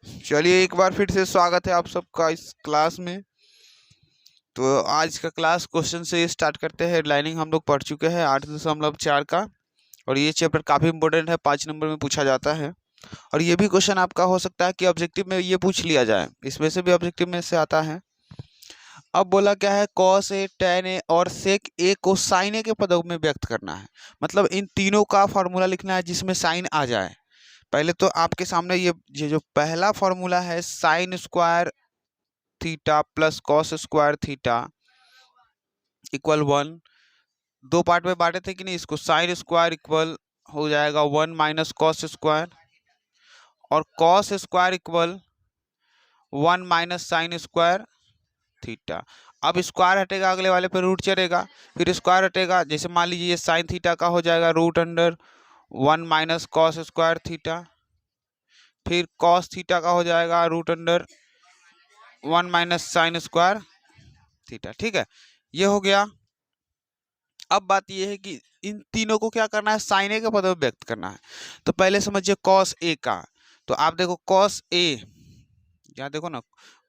चलिए एक बार फिर से स्वागत है आप सबका इस क्लास में। तो आज का क्लास क्वेश्चन से स्टार्ट करते हैं। हेडलाइनिंग हम लोग पढ़ चुके हैं 8.4 का, और ये चैप्टर काफ़ी इंपॉर्टेंट है, 5 नंबर में पूछा जाता है। और ये भी क्वेश्चन आपका हो सकता है कि ऑब्जेक्टिव में ये पूछ लिया जाए, इसमें से भी ऑब्जेक्टिव में से आता है। अब बोला क्या है, कॉस ए, टेन ए और सेक ए को साइन ए के पदों में व्यक्त करना है। मतलब इन तीनों का फॉर्मूला लिखना है जिसमें साइन आ जाए। पहले तो आपके सामने ये जो पहला फॉर्मूला है, sign square theta plus cos square theta equal 1। दो पार्ट में बांटे थे कि नहीं इसको, साइन स्क्वायर इक्वल हो जाएगा 1 माइनस कॉस स्क्वायर, और cos square equal 1 minus sine square theta. अब स्क्वायर हटेगा, अगले वाले पे रूट चढ़ेगा, फिर स्क्वायर हटेगा। जैसे मान लीजिए ये साइन थीटा का हो जाएगा root under 1 minus cos square theta, फिर कॉस थीटा का हो जाएगा root under 1 minus sine square theta. ठीक है, ये हो गया। अब बात ये है कि इन तीनों को क्या करना है, साइन ए के पद में व्यक्त करना है। तो पहले समझिए कॉस ए का। तो आप देखो कॉस ए, यहाँ देखो ना,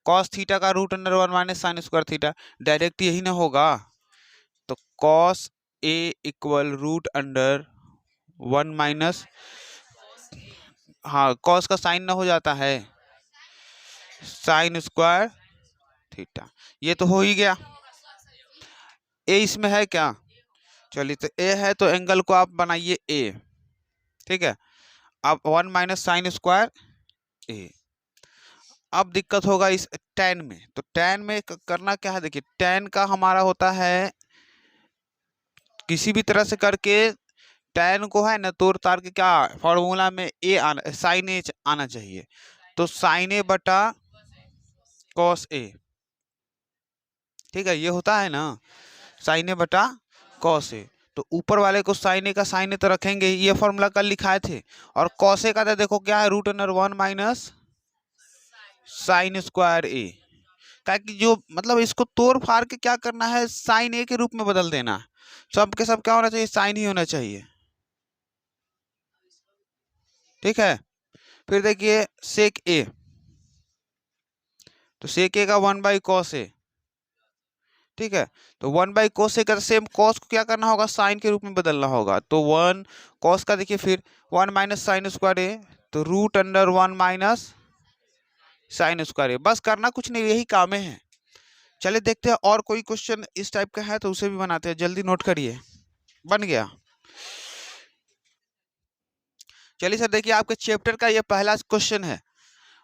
कॉस थीटा का root under 1 minus sine square theta, direct यही ना होगा। तो cos A equal root under 1 minus, हाँ कॉस का साइन ना हो जाता है साइन स्क्वायर थीटा। ये तो हो ही गया। ए इसमें है क्या, चलिए तो ए है तो एंगल को आप बनाइए ए। ठीक है, अब 1 माइनस साइन स्क्वायर ए। अब दिक्कत होगा इस tan में। तो tan में करना क्या है, देखिए tan का हमारा होता है, किसी भी तरह से करके tan को है ना तोड़ तार के क्या फॉर्मूला में ए आना, साइन ए आना चाहिए। तो साइन ए बटा कॉस ए, ठीक है, ये होता है ना साइन ए बटा कॉस ए। तो ऊपर वाले को साइन ए का साइन ए तो रखेंगे, ये फॉर्मूला कल लिखाए थे। और कॉस ए का तो देखो क्या है, root under 1 minus sine square A. ताकि जो मतलब इसको तोड़ फाड़ के क्या करना है, साइन ए के रूप में बदल देना। सब के सब क्या होना चाहिए, साइन ही होना चाहिए। ठीक है, फिर देखिए सेक ए, तो सेक ए का 1 बाई कॉस ए। ठीक है, तो 1 बाई कॉस ए का सेम कॉस को क्या करना होगा, साइन के रूप में बदलना होगा। तो 1 कॉस का देखिए फिर 1 माइनस साइन स्क्वायर ए, तो root under 1 minus sine square A. बस करना कुछ नहीं, यही काम है। चलिए देखते हैं और कोई क्वेश्चन इस टाइप का है तो उसे भी बनाते हैं, जल्दी नोट करिए। बन गया। चलिए सर देखिए आपके चैप्टर का ये पहला क्वेश्चन है।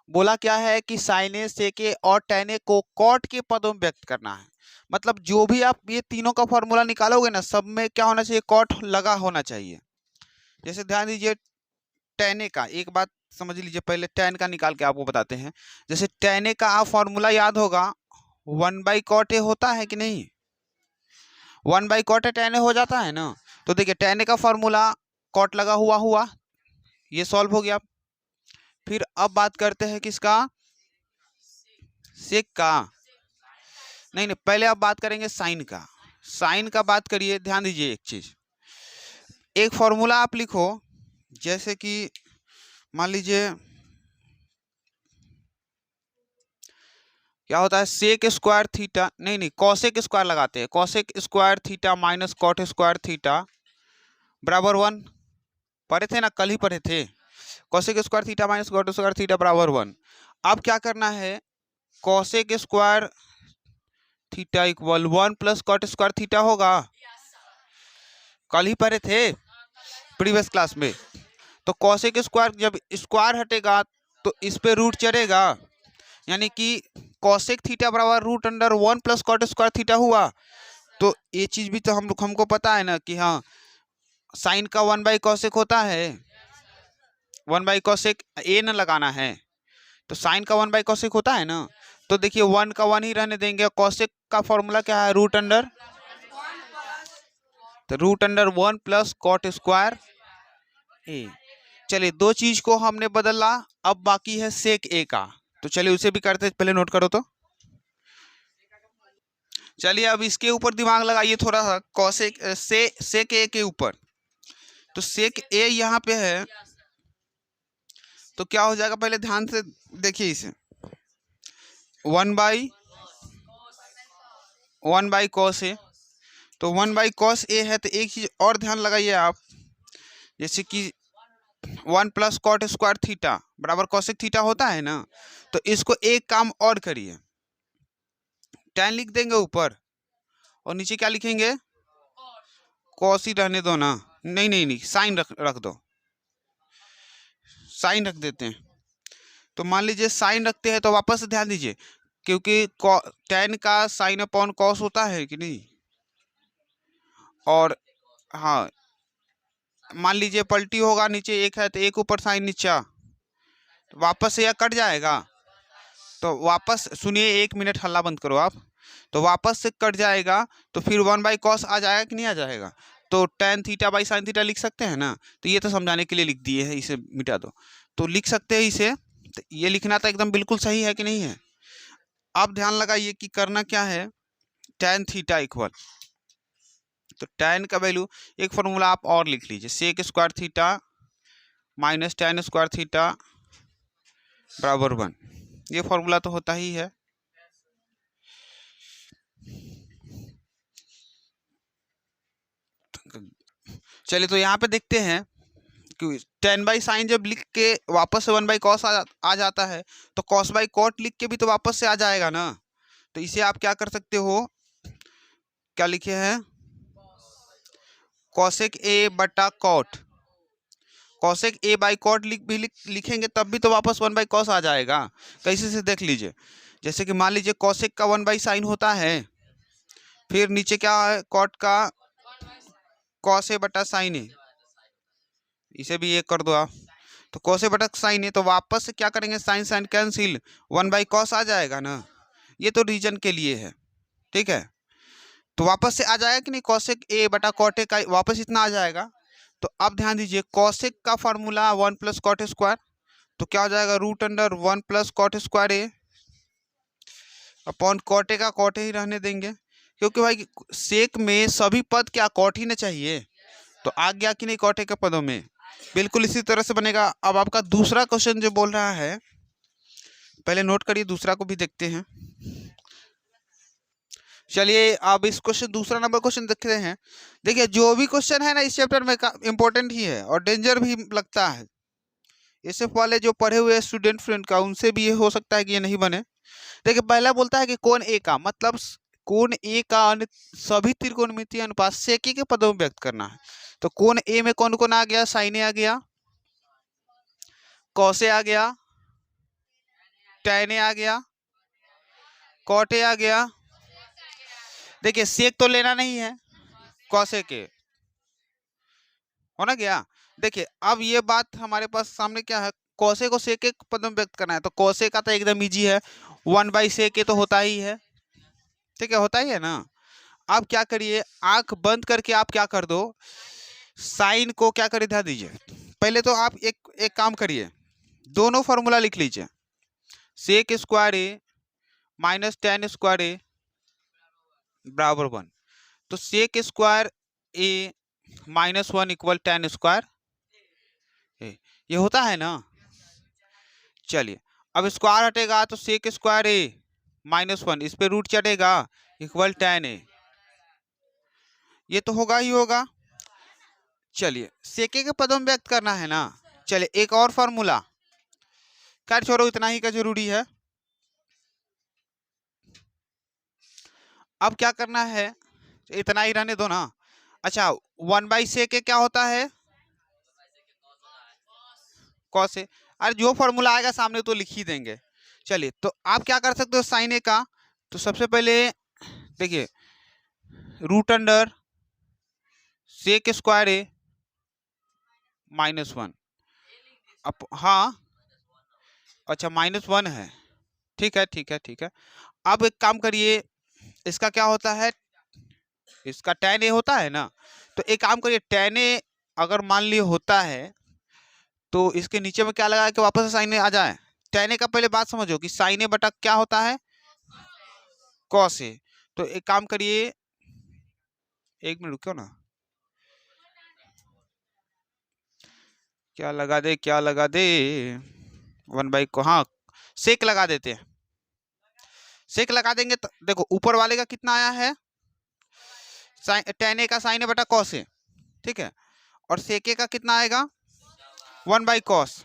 बोला क्या है कि साइन ए, सेक ए और टेन ए को कॉट के पदों में व्यक्त करना है। मतलब जो भी आप ये तीनों का फॉर्मूला निकालोगे ना, सब में क्या होना चाहिए, कॉट लगा होना चाहिए। जैसे ध्यान दीजिए टेन ए का, एक बात समझ लीजिए, पहले टेन का निकाल के आपको बताते हैं। जैसे टेन ए का आप फॉर्मूला याद होगा, 1 बाई कॉट ए होता है कि नहीं, 1 बाई कॉट ए टेन ए हो जाता है ना। तो देखिए टेन ए का फॉर्मूला कॉट लगा हुआ हुआ, ये सॉल्व हो गया। फिर अब बात करते हैं किसका, सेक का। नहीं नहीं, पहले अब बात करेंगे साइन का। साइन का बात करिए, ध्यान दीजिए एक चीज, एक फॉर्मूला आप लिखो। जैसे कि मान लीजिए क्या होता है, सेक स्क्वायर थीटा, नहीं नहीं कॉसेक स्क्वायर लगाते हैं, cosec square theta minus cot square theta बराबर 1। पढ़े थे ना, कल ही पढ़े थे, cosec square theta minus cot square theta बराबर 1। अब क्या करना है, cosec square theta equal 1 plus cot square theta होगा, कल ही पढ़े थे प्रीवियस क्लास में। तो कॉसेक स्क्वायर जब स्क्वायर हटेगा तो इस पे रूट चढ़ेगा, यानी कि कॉसेक थीटा बराबर root under 1 plus cot square theta हुआ। तो ये चीज भी तो हमको पता है ना कि हाँ साइन का 1 बाई कॉसेक होता है, 1 बाई कॉसेक ए न लगाना है, तो साइन का 1 बाई कॉसेक होता है ना। तो देखिए 1 का 1 ही रहने देंगे, कॉसेक का फॉर्मूला क्या है, रूट अंडर, तो root under 1 plus cot square A. चलिए दो चीज को हमने बदला, अब बाकी है सेक ए का। तो चलिए उसे भी करते, पहले नोट करो। तो चलिए अब इसके ऊपर दिमाग लगाइए थोड़ा सा, कॉसेक से सेक ए के ऊपर। तो सेक ए यहाँ पे है, तो क्या हो जाएगा, पहले ध्यान से देखिए इसे, 1 बाई कॉस ए। तो 1/cos A है, तो एक चीज और ध्यान लगाइए आप, जैसे कि 1 + cot² थीटा बराबर cosec थीटा होता है ना, तो इसको एक काम और करिए, tan लिख देंगे ऊपर और नीचे क्या लिखेंगे, cos ही रहने दो ना, नहीं नहीं नहीं साइन रख दो, साइन रख देते हैं। तो मान लीजिए साइन रखते हैं तो वापस से ध्यान दीजिए, क्योंकि tan का साइन अपॉन कॉस होता है कि नहीं, और हाँ मान लीजिए पलटी होगा, नीचे एक है तो एक ऊपर साइन नीचा, तो वापस से यह कट जाएगा। तो वापस सुनिए, 1 मिनट हल्ला बंद करो आप, तो वापस से कट जाएगा, तो फिर 1/cos आ जाएगा कि नहीं आ जाएगा, तो tan theta by sine theta लिख सकते हैं ना। तो ये तो समझाने के लिए लिख दिए हैं, इसे मिटा दो, तो लिख सकते हैं इसे। तो ये लिखना तो एकदम बिल्कुल सही है कि नहीं है। अब ध्यान लगाइए कि करना क्या है, tan थीटा इक्वल, तो tan का वैल्यू एक फॉर्मूला आप और लिख लीजिए, sec² theta minus tan² theta बराबर 1, ये फॉर्मूला तो होता ही है। चलिए तो यहाँ पे देखते हैं कि tan बाई साइन जब लिख के वापस से 1/cos आ जाता है, तो cos बाई cot लिख के भी तो वापस से आ जाएगा ना। तो इसे आप क्या कर सकते हो, क्या लिखे हैं, cosec A बटा cot, cosec A by cot लिखेंगे तब भी तो वापस 1/cos आ जाएगा। कैसे से देख लीजिए, जैसे कि मान लीजिए cosec का 1/sin होता है, फिर नीचे क्या है cot का cos A बटा sin A, इसे भी एक कर दो आप, तो cos A बटा sin A, तो वापस से क्या करेंगे, साइन साइन कैंसिल, 1/cos आ जाएगा ना। ये तो रीजन के लिए है, ठीक है, तो वापस से आ जाएगा कि नहीं, cosec A बटा cot A का वापस इतना आ जाएगा। तो अब ध्यान दीजिए, cosec का फॉर्मूला 1 + cot², तो क्या हो जाएगा, √1 + cot² A upon cot A का cot A ही रहने देंगे, क्योंकि भाई सेक में सभी पद क्या cot ही ना चाहिए, तो आ गया कि नहीं cot A के पदों में, बिल्कुल इसी तरह से बनेगा। अब आपका दूसरा क्वेश्चन जो बोल रहा है, पहले नोट करिए, दूसरा को भी देखते हैं। चलिए अब इस क्वेश्चन दूसरा नंबर क्वेश्चन देखते हैं। देखिए जो भी क्वेश्चन है ना इस चैप्टर में इंपॉर्टेंट ही है और डेंजर भी लगता है, इससे पहले जो पढ़े हुए स्टूडेंट फ्रेंड का उनसे भी ये हो सकता है कि ये नहीं बने। देखिए पहला बोलता है कि कोण ए का मतलब, कोण ए का सभी त्रिकोणमितीय अनुपात सेक के पदों में व्यक्त करना है। तो कोण ए में कौन कौन आ गया, साइन ए आ गया, कॉस ए आ गया, टैन ए आ गया, कॉट ए आ गया। देखिए सेक तो लेना नहीं है, कॉसे के होना गया। देखिए अब ये बात हमारे पास सामने क्या है, कौसे को सेक के पद में व्यक्त करना है, तो कौसे का तो एकदम इजी है, 1/sec तो होता ही है, ठीक है, होता ही है ना। अब क्या करिए, आंख बंद करके आप क्या कर दो, साइन को क्या करिए, ध्यान दीजिए, पहले तो आप एक काम करिए, दोनों फॉर्मूला लिख लीजिए, sec² A minus tan² A बराबर 1, तो sec² A -1 equal tan² A, ये होता है ना। चलिए अब स्क्वायर हटेगा तो sec² A -1, इस पे रूट चढ़ेगा इक्वल tan A, ये तो होगा ही होगा। चलिए सेके के पदों में व्यक्त करना है ना। चलिए एक और फॉर्मूला, खैर छोड़ो इतना ही का जरूरी है। अब क्या करना है, इतना ही रहने दो ना। अच्छा 1/sec क्या होता है, cos A, अरे जो फॉर्मूला आएगा सामने तो लिख ही देंगे। चलिए तो आप क्या कर सकते हो, साइन ए का, तो सबसे पहले देखिए √sec² A -1, अब हाँ अच्छा -1 है, ठीक है ठीक है ठीक है। अब एक काम करिए, इसका क्या होता है, इसका tan A होता है ना, तो एक काम करिए, tan A अगर मान लिए होता है तो इसके नीचे में क्या लगा कि वापस से साइन ए आ जाए। tan A का पहले बात समझो कि साइन ए बटा क्या होता है, cos A। तो एक काम करिए, एक मिनट रुको ना, क्या लगा दे क्या लगा दे, 1/cos, हाँ सेक लगा देते हैं, सेक लगा देंगे तो देखो ऊपर वाले का कितना आया है tan a का sin a बटा cos a, ठीक है, और sec a का कितना आएगा 1/cos,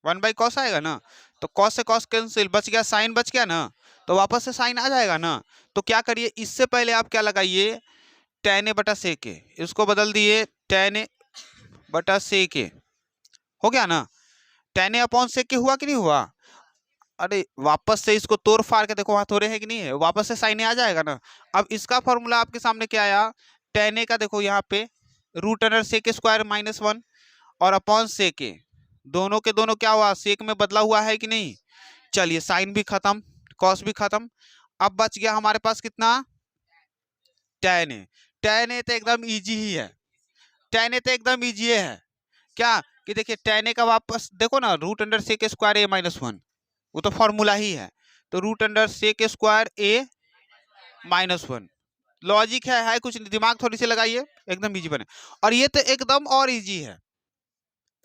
1/cos आएगा ना, तो cos से cos कैंसिल, बच गया साइन, बच गया ना, तो वापस से साइन आ जाएगा ना। तो क्या करिए, इससे पहले आप क्या लगाइए tan a बटा sec a, इसको बदल दिए tan a बटा sec a, हो गया ना, tan a upon sec a हुआ कि नहीं हुआ। अरे वापस से इसको तोड़ फाड़ के देखो वहां थोड़े है कि नहीं है, वापस से साइन आ जाएगा ना। अब इसका फॉर्मूला आपके सामने क्या आया, tan a का देखो यहाँ पे √sec² -1 और अपॉन sec a, दोनों के दोनों क्या हुआ सेक में बदला हुआ है कि नहीं। चलिए साइन भी खत्म, कॉस भी खत्म, अब बच गया हमारे पास कितना tan a। tan a तो एकदम इजी ही है, tan a तो एकदम इजी है क्या, कि देखिए tan a का वापस देखो ना √sec² a -1, वो तो फॉर्मूला ही है, तो √sec² a -1, लॉजिक है कुछ नहीं, दिमाग थोड़ी सी लगाइए एकदम इजी बने। और ये तो एकदम और इजी है,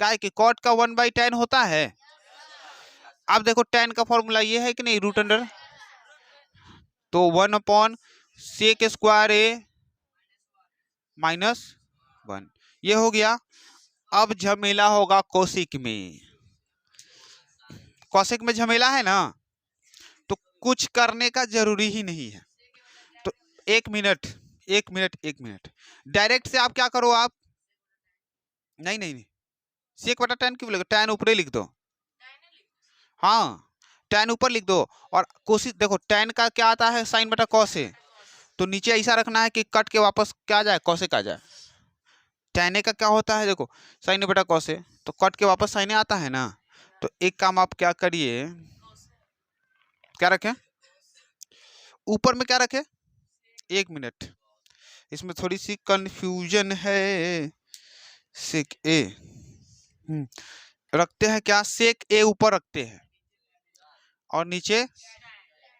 क्या है कि cot का 1/tan होता है। अब देखो tan का फॉर्मूला ये है कि नहीं √, तो 1/sec² a -1, ये हो गया। अब झमेला होगा कोशिक में, कोशिक में झमेला है ना, तो कुछ करने का जरूरी ही नहीं है। तो एक मिनट डायरेक्ट से आप क्या करो, आप नहीं सेक बटा tan क्यों बोलेगा, tan ऊपर लिख दो, हाँ tan ऊपर लिख दो, और कोशिश देखो tan का क्या आता है साइन बटा कॉस है, तो नीचे ऐसा रखना है कि कट के वापस क्या आ जाए कॉसेक आ जाए। tan a का क्या होता है देखो साइन बटा कॉस है, तो कट के वापस साइन आता है ना। तो एक काम आप क्या करिए, क्या रखें ऊपर में, क्या रखें, एक मिनट, इसमें थोड़ी सी कंफ्यूजन है। सेक ए रखते हैं क्या, सेक ए ऊपर रखते हैं और नीचे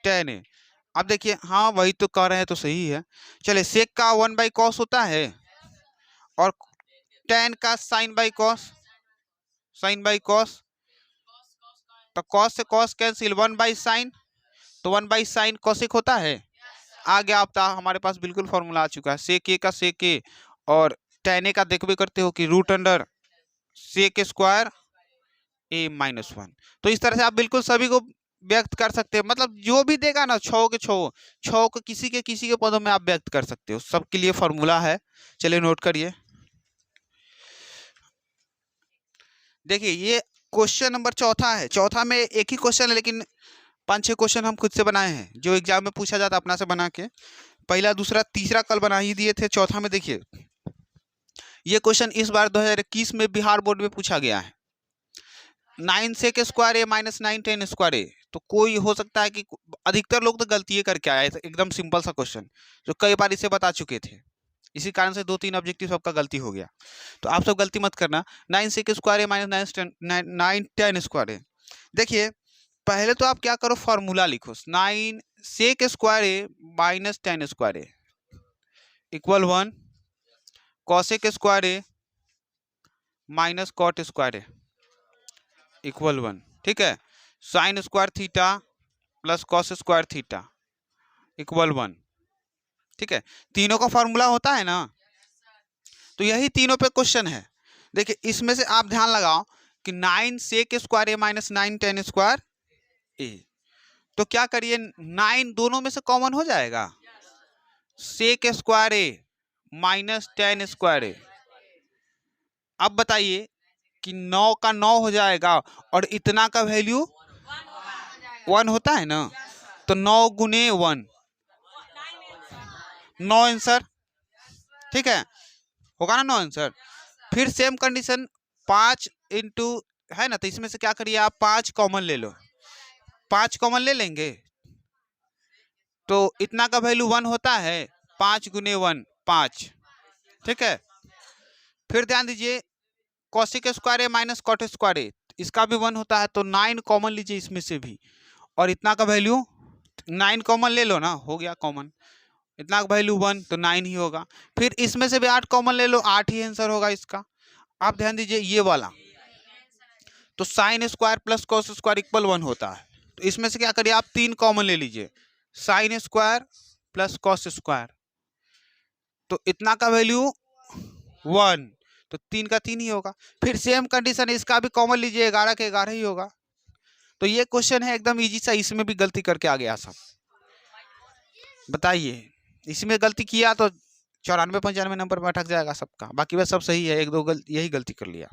tan a। अब देखिए हाँ वही तो कह रहे हैं, तो सही है। चलिए सेक का 1/cos होता है और tan का sin/cos, तो cos से cos कैंसिल, 1/sin, तो 1/sin cosec होता है। आ गया अब हमारे पास बिल्कुल फॉर्मूला आ चुका है, sec a का sec a और tan a का देखो करते हो कि √sec² a -1। तो इस तरह से आप बिल्कुल सभी को व्यक्त कर सकते हैं, मतलब जो भी देगा ना छो को किसी के पदों में आप व्यक्त कर सकते हो, सबके लिए फॉर्मूला है। चलिए नोट करिए, देखिए ये क्वेश्चन नंबर चौथा है, चौथा में एक ही क्वेश्चन है लेकिन 5-6 क्वेश्चन हम खुद से बनाए हैं जो एग्जाम में पूछा जाता अपना से बना के, पहला दूसरा तीसरा कल बना ही दिए थे। चौथा में देखिए ये क्वेश्चन इस बार 2021 में बिहार बोर्ड में पूछा गया है, 9sec² a -9 tan² a, तो कोई हो सकता है कि अधिकतर लोग तो गलती करके आए थे, एकदम सिंपल सा क्वेश्चन जो कई बार इसे बता चुके थे, इसी कारण से 2-3 ऑब्जेक्टिव सबका गलती हो गया, तो आप सब गलती मत करना। 9sec² a -9 tan²। देखिए पहले तो आप क्या करो फॉर्मूला लिखो, 9sec² a -tan² equal 1 cosec² a -cot² equal 1, ठीक है, sin² theta plus cos² theta equal 1, ठीक है, तीनों का फॉर्मूला होता है ना, तो यही तीनों पे क्वेश्चन है। देखिए इसमें से आप ध्यान लगाओ कि 9sec² a -9 tan² a, तो क्या करिए 9 दोनों में से कॉमन हो जाएगा, sec² a -tan² a। अब बताइए कि 9 का 9 हो जाएगा और इतना का वैल्यू 1 होता है ना, तो 9 गुने 1 9 आंसर, ठीक है, होगा ना 9 आंसर। फिर सेम कंडीशन 5 इंटू है ना, तो इसमें से क्या करिए आप 5 कॉमन ले लो, 5 कॉमन ले लेंगे तो इतना का वैल्यू 1 होता है, 5 गुने 1 5, ठीक है। फिर ध्यान दीजिए cosec² a -cot² a, इसका भी 1 होता है, तो 9 कॉमन लीजिए इसमें से भी, और इतना का वैल्यू 9 कॉमन ले लो ना, हो गया कॉमन, इतना का वैल्यू 1 तो 9 ही होगा। फिर इसमें से भी 8 कॉमन ले लो, 8 ही आंसर होगा इसका। आप ध्यान दीजिए ये वाला, तो sine square plus cos square equal 1 होता है। तो इसमें से क्या करिए आप 3 कॉमन ले लीजिए, sine square plus cos square, तो इतना का वैल्यू 1, तो 3 का 3 ही होगा। फिर सेम कंडीशन इसका भी कॉमन लीजिए, 11 के 11 ही होगा। तो ये क्वेश्चन है एकदम इजी सा, इसमें भी गलती करके आ गया सब। बताइए इसमें गलती किया तो 94-95 नंबर में अटक जाएगा सबका, बाकी वह सब सही है, एक दो यही गलती कर लिया।